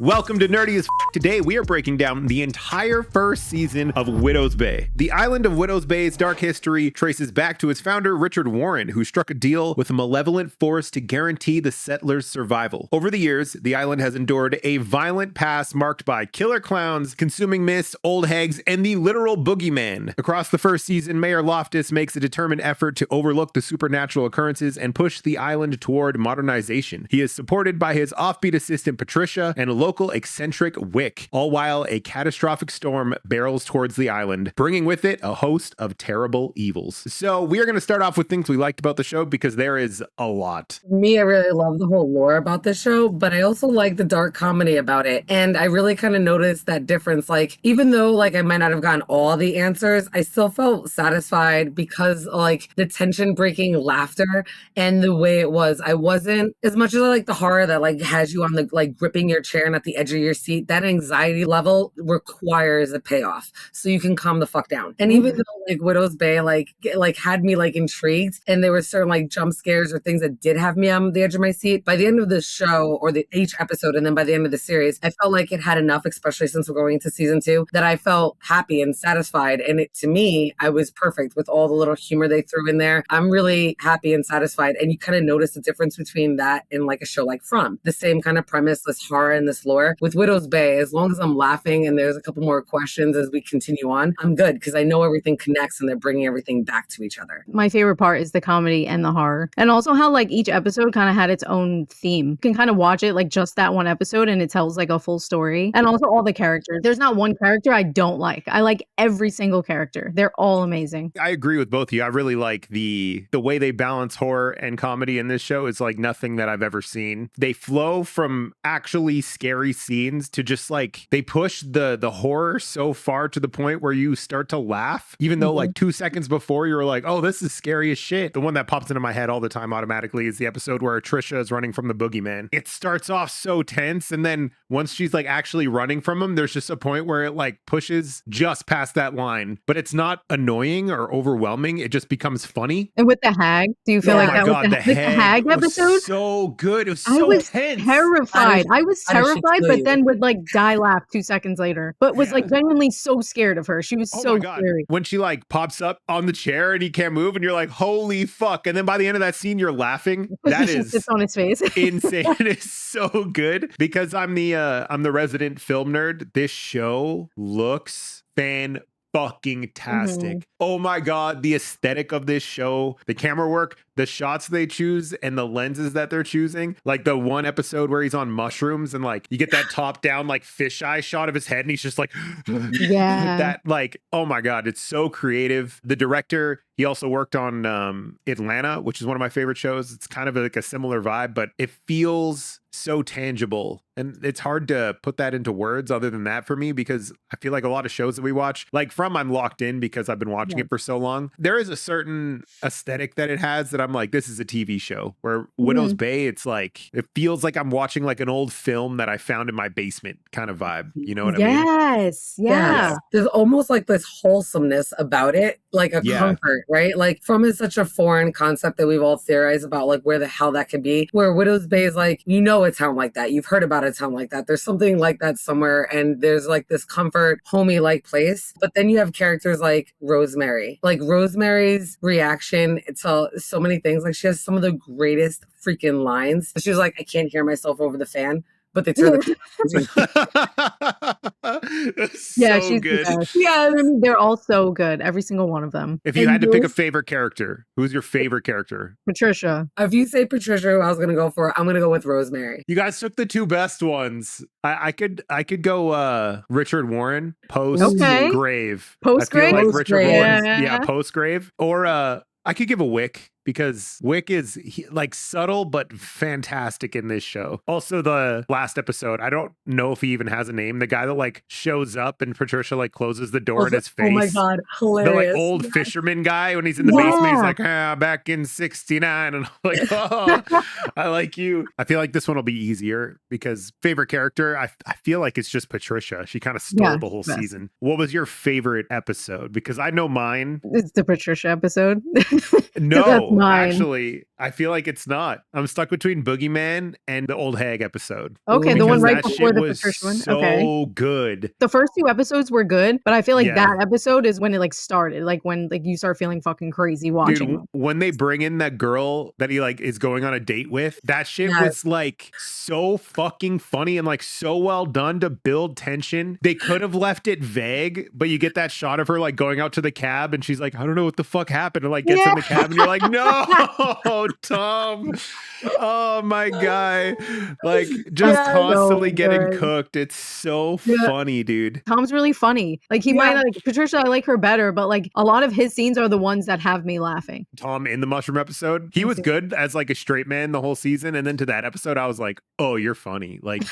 Welcome to Nerdy as Today we are breaking down the entire first season of Widow's Bay. The island of Widow's Bay's dark history traces back to its founder Richard Warren, who struck a deal with a malevolent force to guarantee the settlers' survival. Over the years, the island has endured a violent past marked by killer clowns, consuming mist, old hags, and the literal boogeyman. Across the first season, Mayor Loftus makes a determined effort to overlook the supernatural occurrences and push the island toward modernization. He is supported by his offbeat assistant Patricia and a local eccentric Wick, all while a catastrophic storm barrels towards the island, bringing with it a host of terrible evils. So we are going to start off with things we liked about the show because there is a lot. Me, I really love the whole lore about this show, but I also like the dark comedy about it. And I really kind of noticed that difference. Like, even though like I might not have gotten all the answers, I still felt satisfied because like the tension breaking laughter and the way it was. I wasn't, as much as I like the horror that like has you on the like gripping your chair and at the edge of your seat, that anxiety level requires a payoff so you can calm the fuck down. And even though like Widow's Bay like had me like intrigued and there were certain like jump scares or things that did have me on the edge of my seat, by the end of the show or each episode and then by the end of the series, I felt like it had enough, especially since we're going into season 2, that I felt happy and satisfied. And to me, I was perfect with all the little humor they threw in there. I'm really happy and satisfied. And you kind of notice the difference between that and like a show like From. The same kind of premise, this horror and this lore. With Widow's Bay, as long as I'm laughing and there's a couple more questions as we continue on, I'm good because I know everything connects and they're bringing everything back to each other. My favorite part is the comedy and the horror. And also how like each episode kind of had its own theme. You can kind of watch it like just that one episode and it tells like a full story. And also all the characters. There's not one character I don't like. I like every single character. They're all amazing. I agree with both of you. I really like the way they balance horror and comedy in this show is like nothing that I've ever seen. They flow from actually scary scenes to just like they push the horror so far to the point where you start to laugh, even though like 2 seconds before you were like, oh, this is scary as shit. The one that pops into my head all the time automatically is the episode where Trisha is running from the boogeyman. It starts off so tense, and then once she's like actually running from him, there's just a point where it like pushes just past that line, but it's not annoying or overwhelming. It just becomes funny. And with the hag, do you feel like that was the hag episode? So good. It was so tense. Terrified. I was terrified, but then would like die laugh 2 seconds later, but was like genuinely so scared of her. She was so scary. When she like pops up on the chair and he can't move and you're like, holy fuck. And then by the end of that scene, you're laughing. That is sits on his face. Insane. It is so good because I'm the resident film nerd. This show looks fucking tastic. Oh my God, the aesthetic of this show, the camera work, the shots they choose and the lenses that they're choosing. Like the one episode where he's on mushrooms and like you get that top down like fisheye shot of his head and he's just like that, like, oh my God, it's so creative. The director, he also worked on Atlanta, which is one of my favorite shows. It's kind of like a similar vibe, but it feels so tangible. And it's hard to put that into words other than that for me, because I feel like a lot of shows that we watch, like From, I'm locked in because I've been watching it for so long. There is a certain aesthetic that it has that I'm like, this is a TV show. Where Widow's Bay, it's like, it feels like I'm watching like an old film that I found in my basement kind of vibe. You know what I mean? Yes. Yeah. There's almost like this wholesomeness about it, like a comfort, right? Like From is such a foreign concept that we've all theorized about like where the hell that could be. Where Widow's Bay is like, you know, a town like that. You've heard about a town like that. There's something like that somewhere. And there's like this comfort, homey like place. But then you have characters like Rosemary. Like Rosemary's reaction to so many things. Like she has some of the greatest freaking lines. She was like, I can't hear myself over the fan. But they turn the she's good. Yeah, I mean, they're all so good. Every single one of them. If you had to pick a favorite character, who's your favorite character? Patricia. If you say Patricia, who I was gonna go for, I'm gonna go with Rosemary. You guys took the two best ones. I could go Richard Warren post grave. Post grave? Like Richard Warren, post grave. Or I could give a Wick. Because Wick is like subtle but fantastic in this show. Also, the last episode, I don't know if he even has a name. The guy that like shows up and Patricia like closes the door in his face. Oh my God, hilarious. The like old fisherman guy when he's in the basement, he's like, back in 69. And I'm like, oh, I like you. I feel like this one will be easier because favorite character, I feel like it's just Patricia. She kind of stole the whole season. What was your favorite episode? Because I know mine. It's the Patricia episode. No. mine. actually, I feel like it's not. I'm stuck between Boogeyman and the Old Hag episode. Okay, the Because one right that before shit the was Patricia one. so Okay. good. The first 2 episodes were good, but I feel like Yeah. that episode is when it like started, like when like you start feeling fucking crazy watching Dude, them. when they bring in that girl that he like is going on a date with, that shit Yes. was like so fucking funny and like so well done to build tension. They could have left it vague, but you get that shot of her like going out to the cab and she's like, I don't know what the fuck happened, and like gets in the cab and you're like, no, Tom. Oh my guy. Like just Yeah, constantly so getting good. cooked. It's so Yeah. funny, dude. Tom's really funny. Like he might Yeah. like Patricia, I like her better, but like a lot of his scenes are the ones that have me laughing. Tom in the mushroom episode, he was good as like a straight man the whole season, and then to that episode I was like, oh, you're funny. Like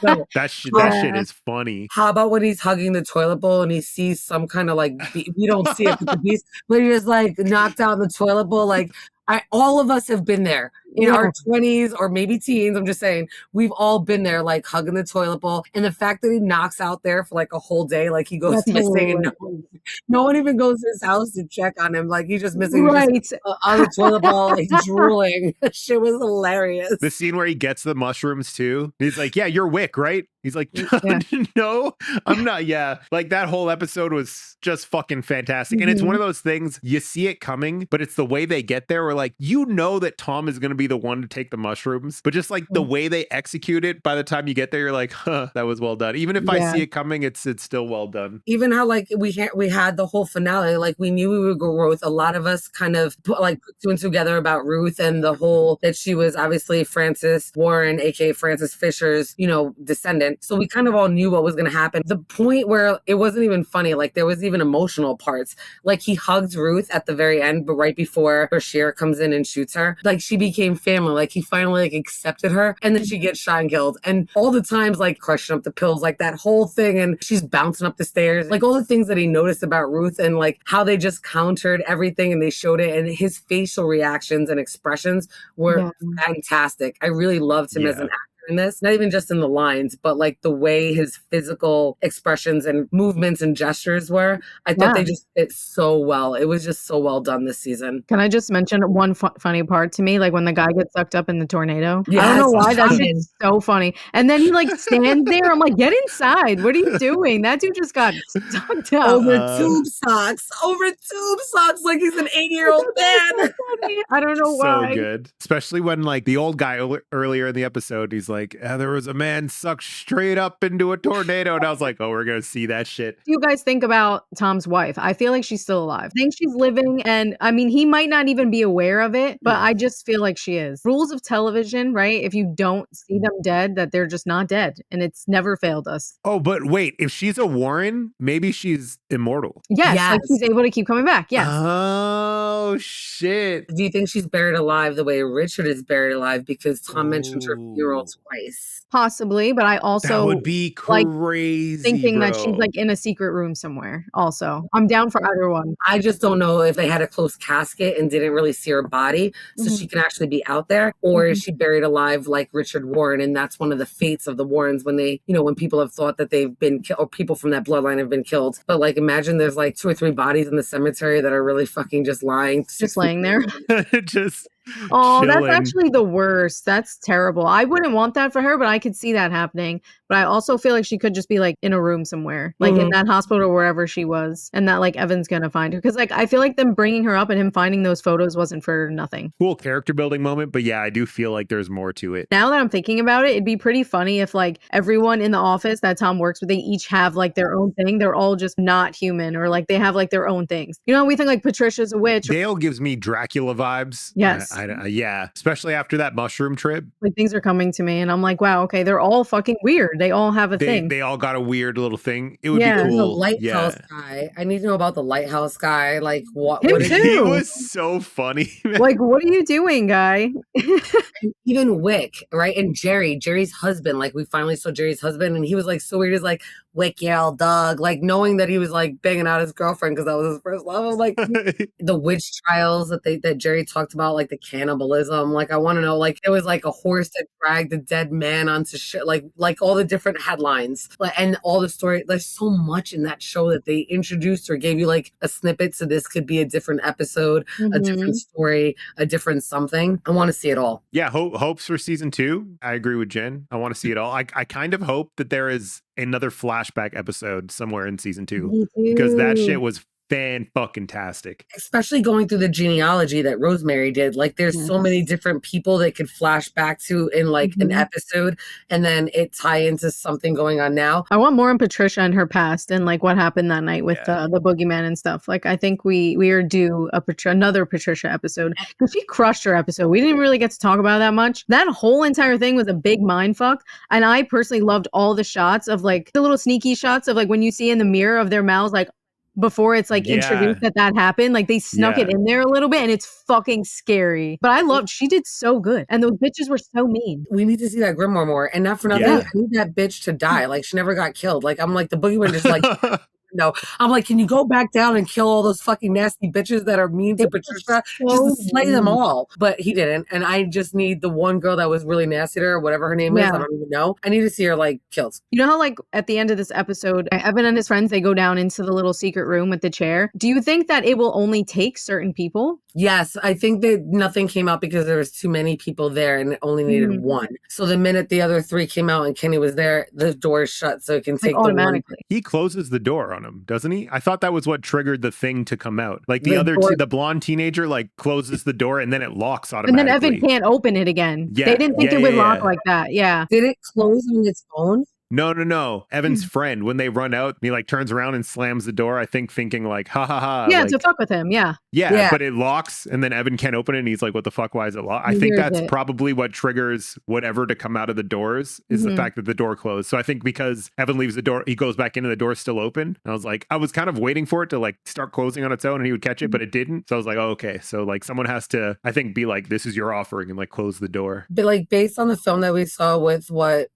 No. that shit Yeah. is funny. How about when he's hugging the toilet bowl and he sees some kind of like we don't see it, but the beast, but he just like knocked out the toilet bowl. Like all of us have been there in our 20s or maybe teens. I'm just saying, we've all been there, like hugging the toilet bowl. And the fact that he knocks out there for like a whole day, like he goes That's missing, and no one even goes to his house to check on him. Like he's just missing, just, on the toilet bowl, like drooling. That shit was hilarious. The scene where he gets the mushrooms too. He's like, yeah, you're Wick, right? He's like, no, I'm not. Yeah. Like that whole episode was just fucking fantastic. And it's one of those things, you see it coming, but it's the way they get there where like, you know that Tom is going to be the one to take the mushrooms, but just like the way they execute it, by the time you get there, you're like, huh, that was well done. Even if I see it coming, it's still well done. Even how like we had the whole finale, like we knew we would go Ruth. A lot of us kind of put two and together about Ruth and the whole that she was obviously Francis Warren, aka Francis Fisher's, descendant. So we kind of all knew what was going to happen. The point where it wasn't even funny, like there was even emotional parts. Like he hugged Ruth at the very end, but right before Bashir comes in and shoots her, like she became family. Like he finally like accepted her, and then she gets shot and killed. And all the times like crushing up the pills, like that whole thing, and she's bouncing up the stairs, like all the things that he noticed about Ruth and like how they just countered everything and they showed it, and his facial reactions and expressions were fantastic. I really loved him as an actor in this, not even just in the lines, but like the way his physical expressions and movements and gestures were. I thought they just fit so well. It was just so well done this season. Can I just mention one funny part to me? Like when the guy gets sucked up in the tornado. Yes, I don't know why. That shit's so funny. And then he like stands there. I'm like, get inside. What are you doing? That dude just got sucked up. Over tube socks. Like he's an 80-year-old man. I don't know why. So good. Especially when like the old guy earlier in the episode, he's like, there was a man sucked straight up into a tornado. And I was like, oh, we're going to see that shit. Do you guys think about Tom's wife? I feel like she's still alive. I think she's living, and I mean, he might not even be aware of it, but I just feel like she is. Rules of television, right? If you don't see them dead, that they're just not dead. And it's never failed us. Oh, but wait, if she's a Warren, maybe she's immortal. Yes. Like she's able to keep coming back. Yes. Oh, shit. Do you think she's buried alive the way Richard is buried alive? Because Tom mentioned her funeral twice. Possibly, but I also that would be crazy, thinking that she's like in a secret room somewhere. Also, I'm down for either one. I just don't know if they had a closed casket and didn't really see her body, so she can actually be out there, or is she buried alive like Richard Warren? And that's one of the fates of the Warrens when they, when people have thought that they've been killed, or people from that bloodline have been killed. But like, imagine there's like 2 or 3 bodies in the cemetery that are really fucking just lying, just laying there. Just. Oh, chilling. That's actually the worst. That's terrible. I wouldn't want that for her, but I could see that happening. But I also feel like she could just be like in a room somewhere, like in that hospital or wherever she was, and that like Evan's gonna find her. Because like I feel like them bringing her up and him finding those photos wasn't for nothing. Cool character building moment, but yeah, I do feel like there's more to it. Now that I'm thinking about it, it'd be pretty funny if like everyone in the office that Tom works with, they each have like their own thing. They're all just not human, or like they have like their own things. We think like Patricia's a witch. Dale gives me Dracula vibes. Yes. Yeah, especially after that mushroom trip. Like things are coming to me and I'm like, wow, okay, they're all fucking weird. They all have a thing. They all got a weird little thing. It would be The cool. lighthouse guy. I need to know about the lighthouse guy. Like what? Him too. He was so funny. Like, what are you doing, guy? Even Wick, right? And Jerry's husband. Like we finally saw Jerry's husband, and he was like so weird. He's like, wick your old dog. Like knowing that he was like banging out his girlfriend because that was his first love. I'm like the witch trials that Jerry talked about, like the cannibalism. Like I want to know, like it was like a horse that dragged a dead man onto shit. Like all the different headlines, like and all the story. There's so much in that show that they introduced or gave you like a snippet. So this could be a different episode, a different story, a different something. I want to see it all. Yeah, hopes for season 2. I agree with Jen. I want to see it all. I kind of hope that there is another flashback episode somewhere in season 2 because that shit was fan-fucking-tastic. Especially going through the genealogy that Rosemary did. Like there's so many different people that could flash back to in like an episode and then it tie into something going on now. I want more on Patricia and her past and like what happened that night with the boogeyman and stuff. Like I think we are due another Patricia episode because she crushed her episode. We didn't really get to talk about that much. That whole entire thing was a big mind fuck. And I personally loved all the shots of like the little sneaky shots of like when you see in the mirror of their mouths like before it's like introduced that happened, like they snuck it in there a little bit and it's fucking scary. But I loved, she did so good. And those bitches were so mean. We need to see that Grimoire more. And not for nothing, I need that bitch to die. Like she never got killed. Like I'm like the boogeyman just like no. I'm like, can you go back down and kill all those fucking nasty bitches that are mean to Patricia? Just slay them all. But he didn't. And I just need the one girl that was really nasty to her, whatever her name is. I don't even know. I need to see her like killed. You know how like at the end of this episode, Evan and his friends, they go down into the little secret room with the chair. Do you think that it will only take certain people? Yes, I think that nothing came out because there was too many people there and it only needed one. So the minute the other 3 came out and Kenny was there, the door is shut so it can take automatically. He closes the door on him, doesn't he? I thought that was what triggered the thing to come out. Like the other two, the blonde teenager like closes the door and then it locks automatically. And then Evan can't open it again. Yeah. They didn't think it would lock like that. Yeah. Did it close on its own? No. Evan's friend, when they run out, he like turns around and slams the door, I think thinking like, ha ha ha. Yeah, like, to fuck with him. Yeah, but it locks and then Evan can't open it and he's like, what the fuck? Why is it locked? I think that's probably what triggers whatever to come out of the doors is the fact that the door closed. So I think because Evan leaves the door, he goes back in and the door's still open. And I was like, I was kind of waiting for it to like start closing on its own and he would catch it, but it didn't. So I was like, oh, okay. So like someone has to, I think, be like, this is your offering and like close the door. But like based on the film that we saw with what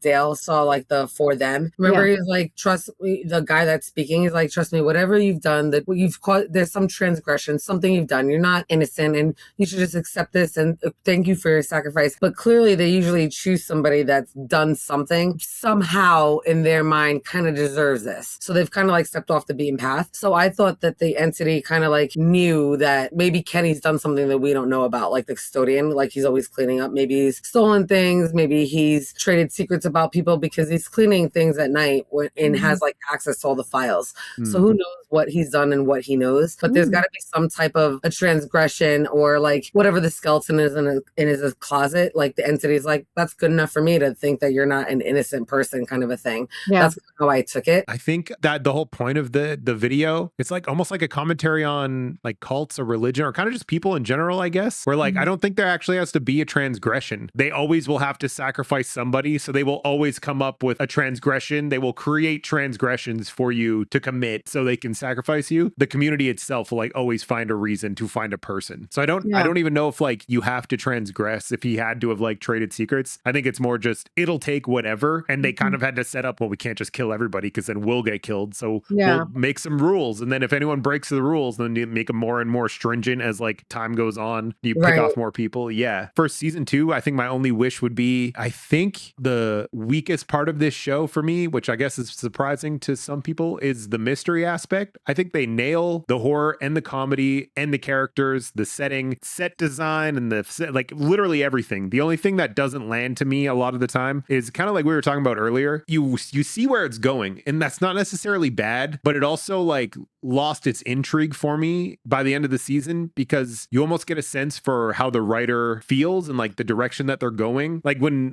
Dale saw, like the For Them, remember he was like, trust me, the guy that's speaking is like, trust me, whatever you've done, that you've caused, there's some transgression, something you've done, you're not innocent and you should just accept this and thank you for your sacrifice. But clearly they usually choose somebody that's done something somehow in their mind kind of deserves this, so they've kind of like stepped off the beaten path. So I thought that the entity kind of like knew that maybe Kenny's done something that we don't know about, like the custodian, like he's always cleaning up, maybe he's stolen things, maybe he's traded secrets about people because he's cleaning things at night and has like access to all the files. So who knows what he's done and what he knows, but there's got to be some type of a transgression or like whatever the skeleton is in his closet, like the entity's like, that's good enough for me to think that you're not an innocent person, kind of a thing. That's how I took it. I think that the whole point of the video, it's like almost like a commentary on like cults or religion or kind of just people in general, I guess, where like I don't think there actually has to be a transgression. They always will have to sacrifice somebody, so they will always come up with a transgression. They will create transgressions for you to commit so they can sacrifice you. The community itself will like always find a reason to find a person. So I don't even know if like you have to transgress if he had to have like traded secrets. I think it's more just it'll take whatever, and they kind of had to set up, well, we can't just kill everybody because then we'll get killed. So we'll make some rules, and then if anyone breaks the rules, then you make them more and more stringent as like time goes on. You pick off more people. Yeah. For season 2, I think my only wish would be, I think the weakest part of this show for me, which I guess is surprising to some people, is the mystery aspect. I think they nail the horror and the comedy and the characters, the setting, set design, and like literally everything. The only thing that doesn't land to me a lot of the time is kind of like we were talking about earlier. You see where it's going, and that's not necessarily bad, but it also like lost its intrigue for me by the end of the season because you almost get a sense for how the writer feels and like the direction that they're going. Like when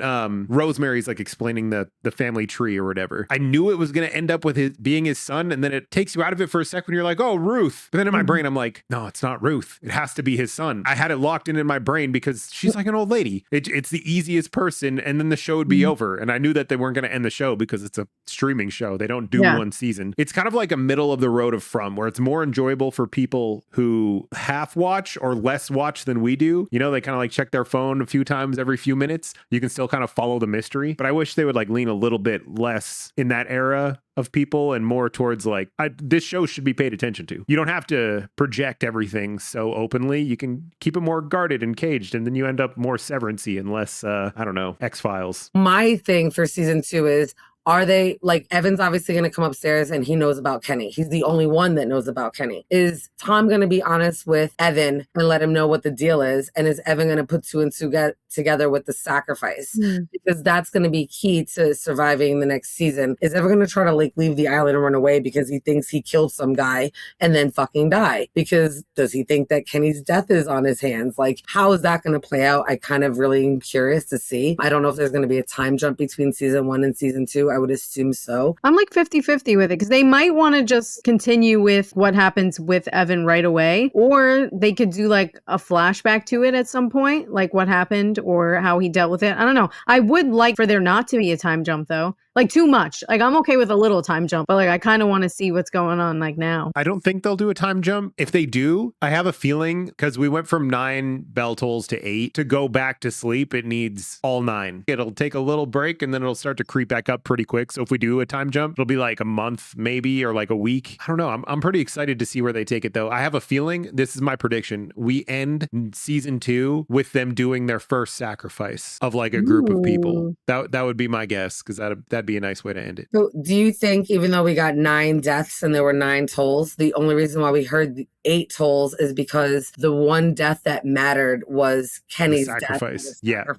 Rosemary's like explaining the family tree or whatever, I knew it was going to end up with his being his son, and then it takes you out of it for a second. You're like, oh, Ruth. But then in my brain, I'm like, no, it's not Ruth. It has to be his son. I had it locked in my brain because she's like an old lady. It's the easiest person, and then the show would be over. And I knew that they weren't going to end the show because it's a streaming show. They don't do one season. It's kind of like a middle of the road of From, where it's more enjoyable for people who half watch or less watch than we do. You know, they kind of like check their phone a few times every few minutes. You can still kind of follow the mystery, but I wish they would like lean a little bit less in that era of people and more towards like this show should be paid attention to. You don't have to project everything so openly. You can keep it more guarded and caged, and then you end up more Severance-y and less I don't know, X-Files. My thing for season 2 is, are they, like, Evan's obviously going to come upstairs and he knows about Kenny. He's the only one that knows about Kenny. Is Tom going to be honest with Evan and let him know what the deal is? And is Evan going to put 2 and 2 together with the sacrifice? Because that's going to be key to surviving the next season. Is Evan going to try to like leave the island and run away because he thinks he killed some guy and then fucking die? Because does he think that Kenny's death is on his hands? Like, how is that going to play out? I kind of really am curious to see. I don't know if there's going to be a time jump between season 1 and season 2. I would assume so. I'm like 50-50 with it because they might want to just continue with what happens with Evan right away, or they could do like a flashback to it at some point, like what happened or how he dealt with it. I don't know. I would like for there not to be a time jump though. Like too much. Like I'm okay with a little time jump, but like I kind of want to see what's going on like now. I don't think they'll do a time jump. If they do, I have a feeling because we went from 9 bell tolls to 8 to go back to sleep. It needs all 9. It'll take a little break and then it'll start to creep back up pretty quick. So if we do a time jump, it'll be like a month maybe or like a week. I don't know. I'm pretty excited to see where they take it though. I have a feeling, this is my prediction, we end season 2 with them doing their first sacrifice of like a group of people. That would be my guess because that'd be a nice way to end it. So do you think even though we got 9 deaths and there were 9 tolls, the only reason why we heard the 8 tolls is because the one death that mattered was Kenny's sacrifice. death?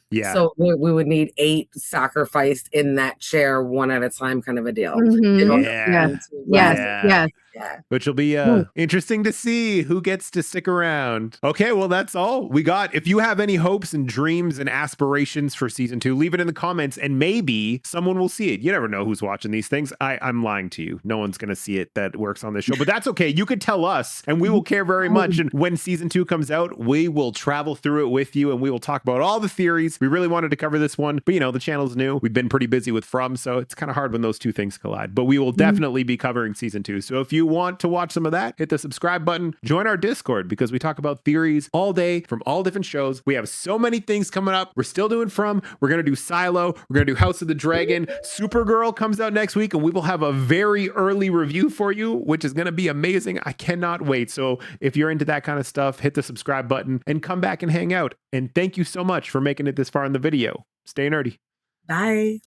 Yeah. So we would need 8 sacrificed in that chair, one at a time, kind of a deal. Yes. Which will be interesting to see who gets to stick around. Okay, well, that's all we got. If you have any hopes and dreams and aspirations for season 2, leave it in the comments and maybe someone will see it. You never know who's watching these things. I'm lying to you. No one's going to see it that works on this show, but that's okay. You could tell us and we will care very much. And when season 2 comes out, we will travel through it with you and we will talk about all the theories. We really wanted to cover this one, but you know, the channel's new. We've been pretty busy with From, so it's kind of hard when those two things collide, but we will definitely be covering season 2. So if you want to watch some of that, hit the subscribe button, join our Discord because we talk about theories all day from all different shows. We have so many things coming up. We're still doing From. We're going to do Silo. We're going to do House of the Dragon. Supergirl comes out next week and we will have a very early review for you, which is going to be amazing. I cannot wait. So if you're into that kind of stuff, hit the subscribe button and come back and hang out. And thank you so much for making it this far in the video. Stay nerdy. Bye.